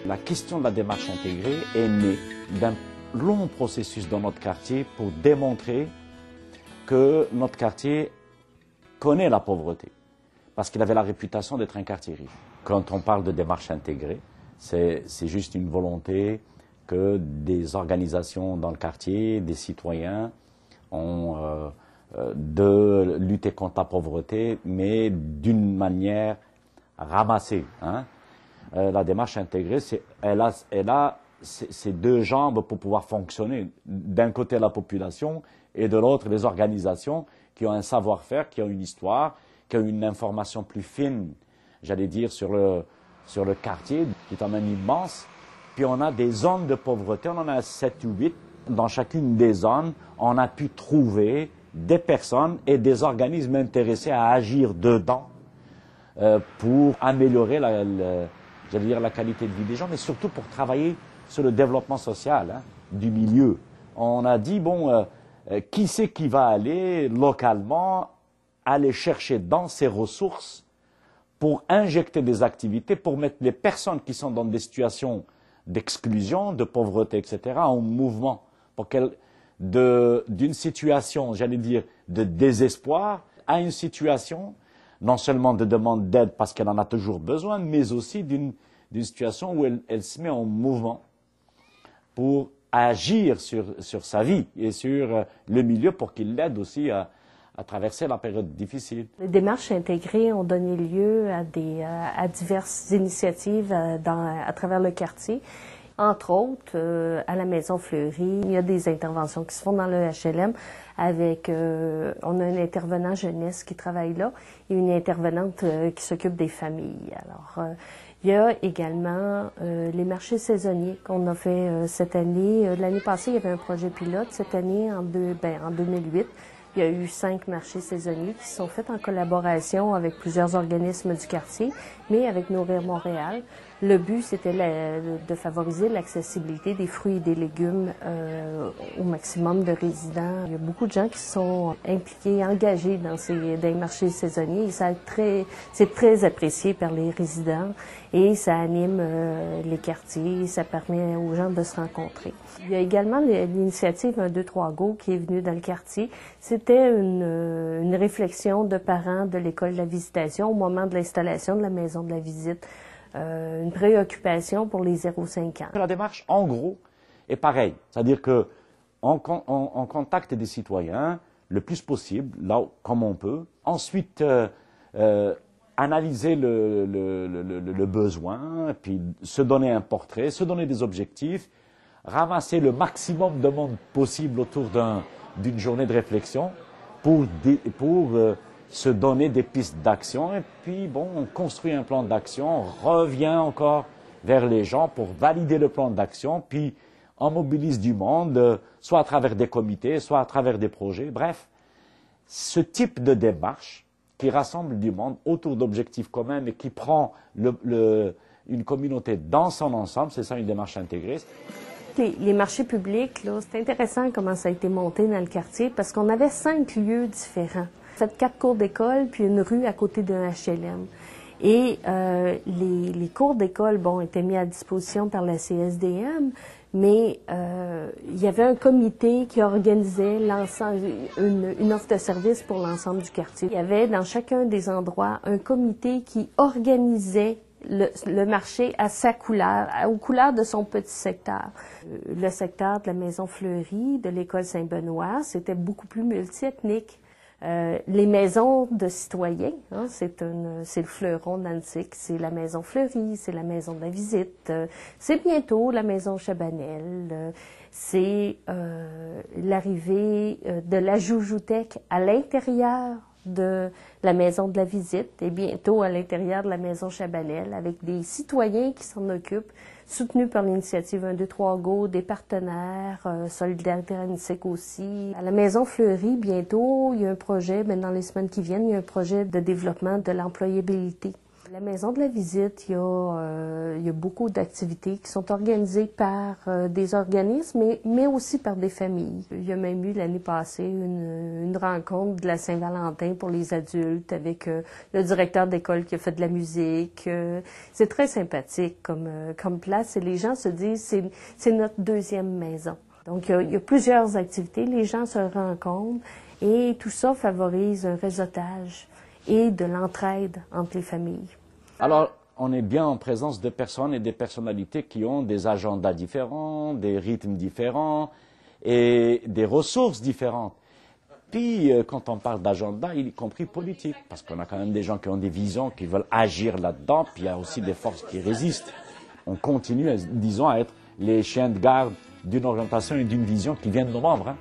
La question de la démarche intégrée est née d'un long processus dans notre quartier pour démontrer que notre quartier connaît la pauvreté, parce qu'il avait la réputation d'être un quartier riche. Quand on parle de démarche intégrée, c'est juste une volonté que des organisations dans le quartier, des citoyens, ont de lutter contre la pauvreté, mais d'une manière ramassée. La démarche intégrée, elle a ces deux jambes pour pouvoir fonctionner. D'un côté la population et de l'autre les organisations qui ont un savoir-faire, qui ont une histoire, qui ont une information plus fine, j'allais dire, sur le quartier, qui est quand même immense. Puis on a des zones de pauvreté, on en a 7 ou 8. Dans chacune des zones, on a pu trouver des personnes et des organismes intéressés à agir dedans pour améliorer la qualité de vie des gens, mais surtout pour travailler sur le développement social du milieu. On a dit, bon, qui c'est qui va aller localement, aller chercher dans ses ressources pour injecter des activités, pour mettre les personnes qui sont dans des situations d'exclusion, de pauvreté, etc., en mouvement, pour qu'elles, d'une situation, j'allais dire, de désespoir, à une situation, non seulement de demande d'aide parce qu'elle en a toujours besoin, mais aussi d'une situation où elle se met en mouvement pour agir sur sa vie et sur le milieu pour qu'il l'aide aussi à traverser la période difficile. Les démarches intégrées ont donné lieu à diverses initiatives à travers le quartier. Entre autres, à la Maison Fleury, il y a des interventions qui se font dans le HLM avec, on a un intervenant jeunesse qui travaille là et une intervenante qui s'occupe des familles. Alors, il y a également les marchés saisonniers qu'on a fait cette année. L'année passée, il y avait un projet pilote. Cette année, en 2008, il y a eu 5 marchés saisonniers qui sont faits en collaboration avec plusieurs organismes du quartier, mais avec Nourrir Montréal. Le but, c'était de favoriser l'accessibilité des fruits et des légumes au maximum de résidents. Il y a beaucoup de gens qui sont impliqués, engagés dans les marchés saisonniers. Et c'est très apprécié par les résidents et ça anime les quartiers, ça permet aux gens de se rencontrer. Il y a également l'initiative 1, 2, 3 Go qui est venue dans le quartier. C'était une réflexion de parents de l'école de la visitation au moment de l'installation de la maison de la visite. Une préoccupation pour les 0-5 ans. La démarche, en gros, est pareille. C'est-à-dire qu'on contacte des citoyens le plus possible, là comme on peut. Ensuite, analyser le besoin, puis se donner un portrait, se donner des objectifs, ramasser le maximum de monde possible autour d'une journée de réflexion pour se donner des pistes d'action. Et puis, bon, on construit un plan d'action, on revient encore vers les gens pour valider le plan d'action, puis on mobilise du monde, soit à travers des comités, soit à travers des projets. Bref, ce type de démarche qui rassemble du monde autour d'objectifs communs, mais qui prend une communauté dans son ensemble, c'est ça une démarche intégrée. Les marchés publics, là, c'est intéressant comment ça a été monté dans le quartier, parce qu'on avait 5 lieux différents. Fait 4 cours d'école, puis une rue à côté d'un HLM. Et les cours d'école, bon, étaient mis à disposition par la CSDM, mais il y avait un comité qui organisait une offre de service pour l'ensemble du quartier. Il y avait dans chacun des endroits un comité qui organisait le marché à sa couleur, aux couleurs de son petit secteur. Le secteur de la Maison Fleury, de l'école Saint-Benoît, c'était beaucoup plus multiethnique. Les maisons de citoyens, c'est le fleuron d'Annecy, c'est la Maison Fleury, c'est la Maison de la Visite, c'est bientôt la Maison Chabanel, c'est l'arrivée de la Joujoutech à l'intérieur de la Maison de la Visite et bientôt à l'intérieur de la Maison Chabanel avec des citoyens qui s'en occupent, soutenus par l'initiative 1, 2, 3 Go, des partenaires, Solidarité Annecy aussi. À la Maison Fleury, bientôt, il y a un projet, dans les semaines qui viennent, il y a un projet de développement de l'employabilité. La maison de la visite, il y a beaucoup d'activités qui sont organisées par des organismes, mais aussi par des familles. Il y a même eu l'année passée une rencontre de la Saint-Valentin pour les adultes avec le directeur d'école qui a fait de la musique. C'est très sympathique comme place et les gens se disent c'est notre deuxième maison. Donc il y a plusieurs activités, les gens se rencontrent et tout ça favorise un réseautage et de l'entraide entre les familles. Alors, on est bien en présence de personnes et des personnalités qui ont des agendas différents, des rythmes différents et des ressources différentes. Puis, quand on parle d'agenda, y compris politique, parce qu'on a quand même des gens qui ont des visions, qui veulent agir là-dedans, puis il y a aussi des forces qui résistent. On continue, disons, à être les chiens de garde d'une orientation et d'une vision qui viennent de nos membres.